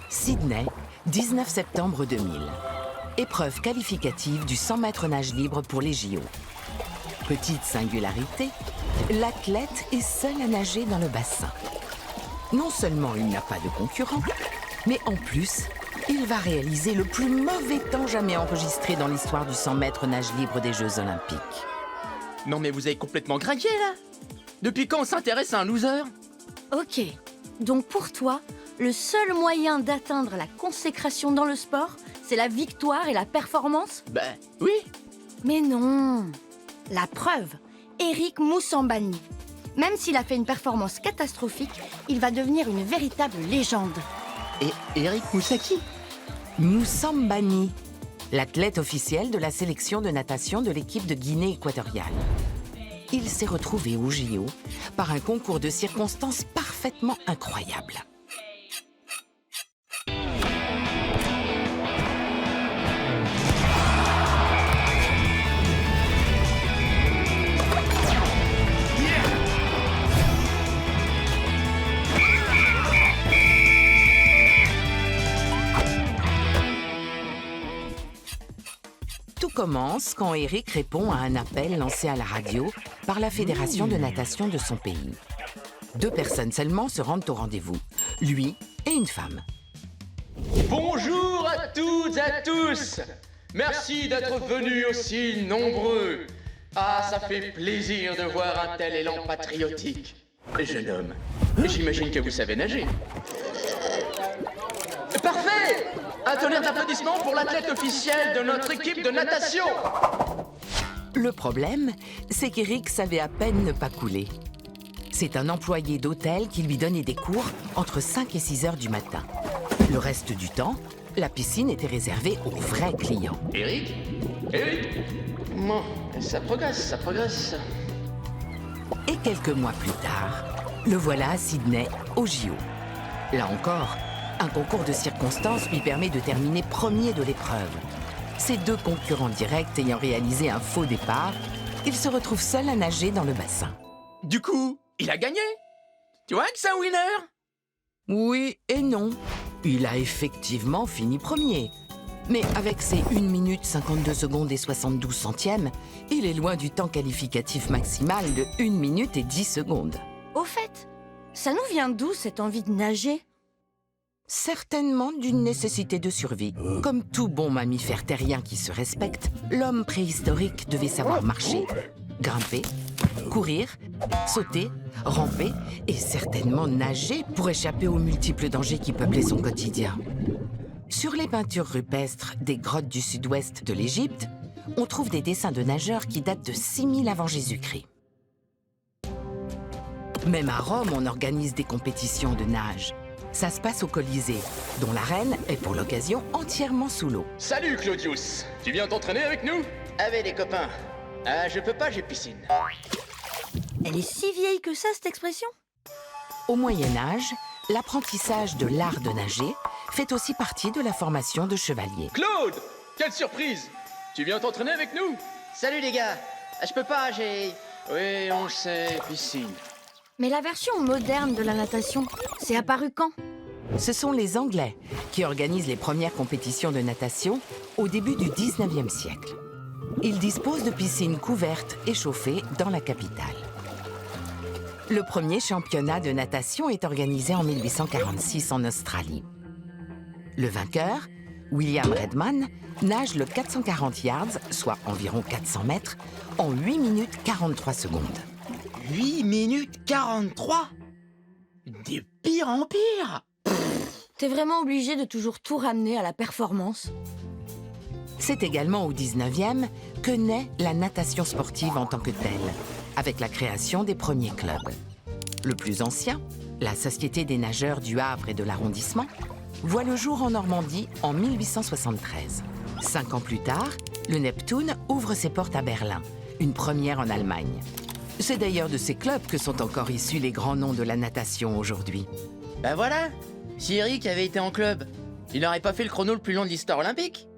Sydney, 19 septembre 2000. Épreuve qualificative du 100 mètres nage libre pour les JO. Petite singularité, l'athlète est seul à nager dans le bassin. Non seulement il n'a pas de concurrent, mais en plus, il va réaliser le plus mauvais temps jamais enregistré dans l'histoire du 100 mètres nage libre des Jeux Olympiques. Non mais vous avez complètement craqué là. Depuis quand on s'intéresse à un loser? Ok, donc pour toi, le seul moyen d'atteindre la consécration dans le sport, c'est la victoire et la performance? Ben oui. Mais non. La preuve, Eric Moussambani. Même s'il a fait une performance catastrophique, il va devenir une véritable légende. Et Eric Moussaki? Moussambani, l'athlète officiel de la sélection de natation de l'équipe de Guinée équatoriale. Il s'est retrouvé au JO par un concours de circonstances parfaitement incroyable. Tout commence quand Eric répond à un appel lancé à la radio par la fédération de natation de son pays. 2 personnes seulement se rendent au rendez-vous, lui et une femme. Bonjour à toutes et à tous. Merci d'être venus aussi nombreux. Ah, ça fait plaisir de voir un tel élan patriotique. Jeune homme, j'imagine que vous savez nager. Parfait! Un tonnerre d'applaudissements pour l'athlète officiel de notre équipe de natation. Le problème, c'est qu'Eric savait à peine ne pas couler. C'est un employé d'hôtel qui lui donnait des cours entre 5 et 6 heures du matin. Le reste du temps, la piscine était réservée aux vrais clients. Eric? Bon, ça progresse. Et quelques mois plus tard, le voilà à Sydney, au JO. Là encore, un concours de circonstances lui permet de terminer premier de l'épreuve. Ses 2 concurrents directs ayant réalisé un faux départ, il se retrouve seul à nager dans le bassin. Du coup, il a gagné. Tu vois que c'est un winner? Oui et non. Il a effectivement fini premier. Mais avec ses 1 minute 52 secondes et 72 centièmes, il est loin du temps qualificatif maximal de 1 minute et 10 secondes. Au fait, ça nous vient d'où cette envie de nager? Certainement d'une nécessité de survie. Comme tout bon mammifère terrien qui se respecte, l'homme préhistorique devait savoir marcher, grimper, courir, sauter, ramper et certainement nager pour échapper aux multiples dangers qui peuplaient son quotidien. Sur les peintures rupestres des grottes du sud-ouest de l'Égypte, on trouve des dessins de nageurs qui datent de 6000 avant Jésus-Christ. Même à Rome, on organise des compétitions de nage. Ça se passe au Colisée, dont l'arène est pour l'occasion entièrement sous l'eau. Salut Claudius, tu viens t'entraîner avec nous? Avec les copains. Ah, je peux pas, j'ai piscine. Elle est si vieille que ça, cette expression? Au Moyen-Âge, l'apprentissage de l'art de nager fait aussi partie de la formation de chevalier. Claude! Quelle surprise! Tu viens t'entraîner avec nous? Salut les gars, je peux pas, j'ai... Oui, on le sait, piscine. Mais la version moderne de la natation, c'est apparu quand? Ce sont les Anglais qui organisent les premières compétitions de natation au début du 19e siècle. Ils disposent de piscines couvertes et chauffées dans la capitale. Le premier championnat de natation est organisé en 1846 en Australie. Le vainqueur, William Redman, nage le 440 yards, soit environ 400 mètres, en 8 minutes 43 secondes. 8 minutes 43? De pire en pire. T'es vraiment obligé de toujours tout ramener à la performance? C'est également au 19e que naît la natation sportive en tant que telle, avec la création des premiers clubs. Le plus ancien, la Société des nageurs du Havre et de l'arrondissement, voit le jour en Normandie en 1873. 5 ans plus tard, le Neptune ouvre ses portes à Berlin, une première en Allemagne. C'est d'ailleurs de ces clubs que sont encore issus les grands noms de la natation aujourd'hui. Bah voilà, si Eric avait été en club, il n'aurait pas fait le chrono le plus long de l'histoire olympique.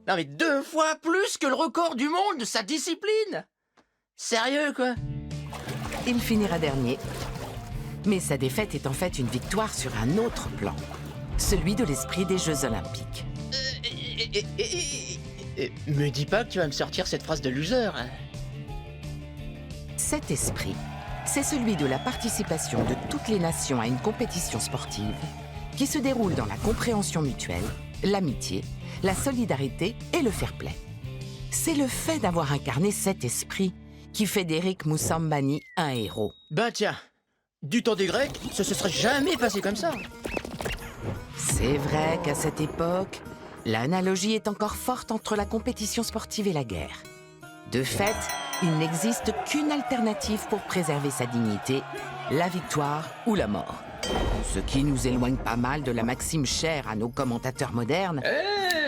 Non mais 2 fois plus que le record du monde de sa discipline. Sérieux quoi? Il finira dernier. Mais sa défaite est en fait une victoire sur un autre plan. celui de l'esprit des Jeux Olympiques. Me dis pas que tu vas me sortir cette phrase de loser. Hein. Cet esprit, c'est celui de la participation de toutes les nations à une compétition sportive qui se déroule dans la compréhension mutuelle, l'amitié, la solidarité et le fair-play. C'est le fait d'avoir incarné cet esprit qui fait d'Eric Moussambani un héros. Bah tiens, du temps des Grecs, ça se serait jamais passé comme ça. C'est vrai qu'à cette époque, l'analogie est encore forte entre la compétition sportive et la guerre. De fait, il n'existe qu'une alternative pour préserver sa dignité, la victoire ou la mort. Ce qui nous éloigne pas mal de la maxime chère à nos commentateurs modernes.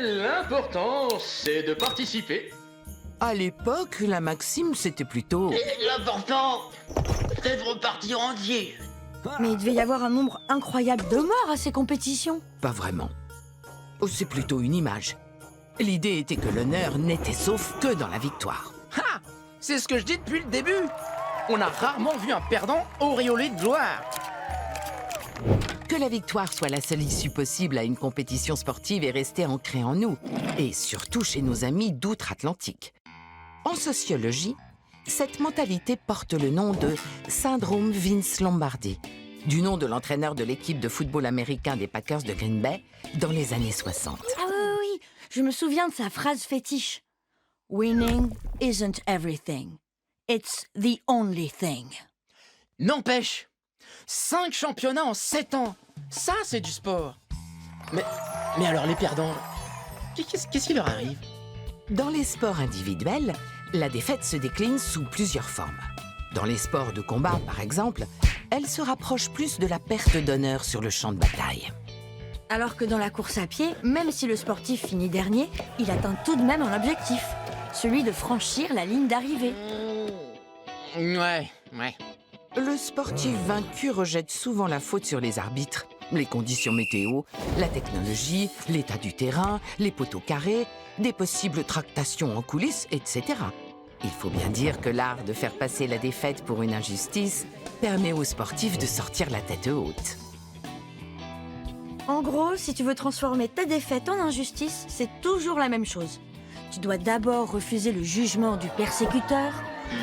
L'important, c'est de participer. À l'époque, la maxime, c'était plutôt... L'important, c'est de repartir entier. Mais il devait y avoir un nombre incroyable de morts à ces compétitions. Pas vraiment. Oh, c'est plutôt une image. L'idée était que l'honneur n'était sauf que dans la victoire. Ha! C'est ce que je dis depuis le début. On a rarement vu un perdant auréolé de gloire. Que la victoire soit la seule issue possible à une compétition sportive est resté ancré en nous, et surtout chez nos amis d'outre-Atlantique. En sociologie, cette mentalité porte le nom de syndrome Vince Lombardi, du nom de l'entraîneur de l'équipe de football américain des Packers de Green Bay dans les années 60. Ah oui, je me souviens de sa phrase fétiche. Winning isn't everything. It's the only thing. N'empêche, 5 championnats en 7 ans, ça c'est du sport. Mais alors les perdants, qu'est-ce qui leur arrive? Dans les sports individuels, la défaite se décline sous plusieurs formes. Dans les sports de combat, par exemple, elle se rapproche plus de la perte d'honneur sur le champ de bataille. Alors que dans la course à pied, même si le sportif finit dernier, il atteint tout de même un objectif, celui de franchir la ligne d'arrivée. Ouais. Le sportif vaincu rejette souvent la faute sur les arbitres, les conditions météo, la technologie, l'état du terrain, les poteaux carrés, des possibles tractations en coulisses, etc. Il faut bien dire que l'art de faire passer la défaite pour une injustice permet aux sportifs de sortir la tête haute. En gros, si tu veux transformer ta défaite en injustice, c'est toujours la même chose. Tu dois d'abord refuser le jugement du persécuteur,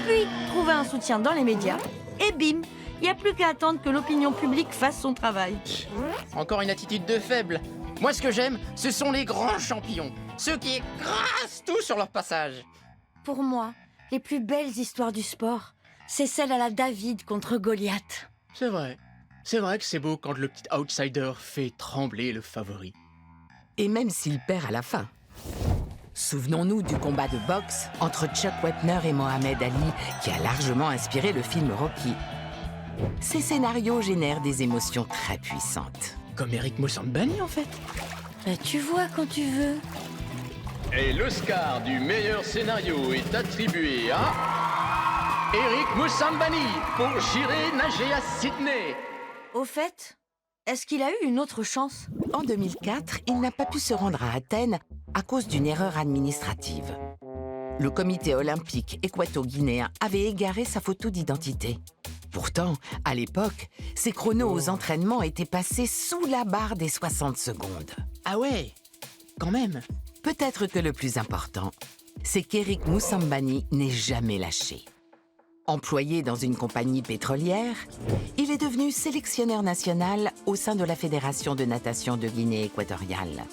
puis trouver un soutien dans les médias, et bim, il n'y a plus qu'à attendre que l'opinion publique fasse son travail. Encore une attitude de faible. Moi ce que j'aime, ce sont les grands champions, ceux qui écrasent tout sur leur passage. Pour moi, les plus belles histoires du sport, c'est celle à la David contre Goliath. C'est vrai que c'est beau quand le petit outsider fait trembler le favori. Et même s'il perd à la fin. Souvenons-nous du combat de boxe entre Chuck Wepner et Mohamed Ali qui a largement inspiré le film Rocky. Ces scénarios génèrent des émotions très puissantes. Comme Eric Moussambani en fait. Tu vois quand tu veux. Et l'Oscar du meilleur scénario est attribué à Eric Moussambani pour J'irai nager à Sydney. Au fait, est-ce qu'il a eu une autre chance? En 2004, il n'a pas pu se rendre à Athènes à cause d'une erreur administrative. Le comité olympique équato-guinéen avait égaré sa photo d'identité. Pourtant, à l'époque, ses chronos aux entraînements étaient passés sous la barre des 60 secondes. Ah ouais, quand même. Peut-être que le plus important, c'est qu'Eric Moussambani n'est jamais lâché. Employé dans une compagnie pétrolière, il est devenu sélectionneur national au sein de la Fédération de natation de Guinée équatoriale.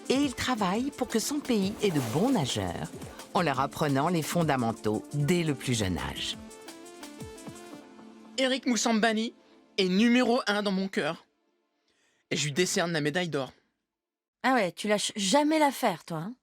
Et il travaille pour que son pays ait de bons nageurs, en leur apprenant les fondamentaux dès le plus jeune âge. Eric Moussambani est numéro 1 dans mon cœur. Et je lui décerne la médaille d'or. Ah ouais, tu lâches jamais l'affaire, toi, hein?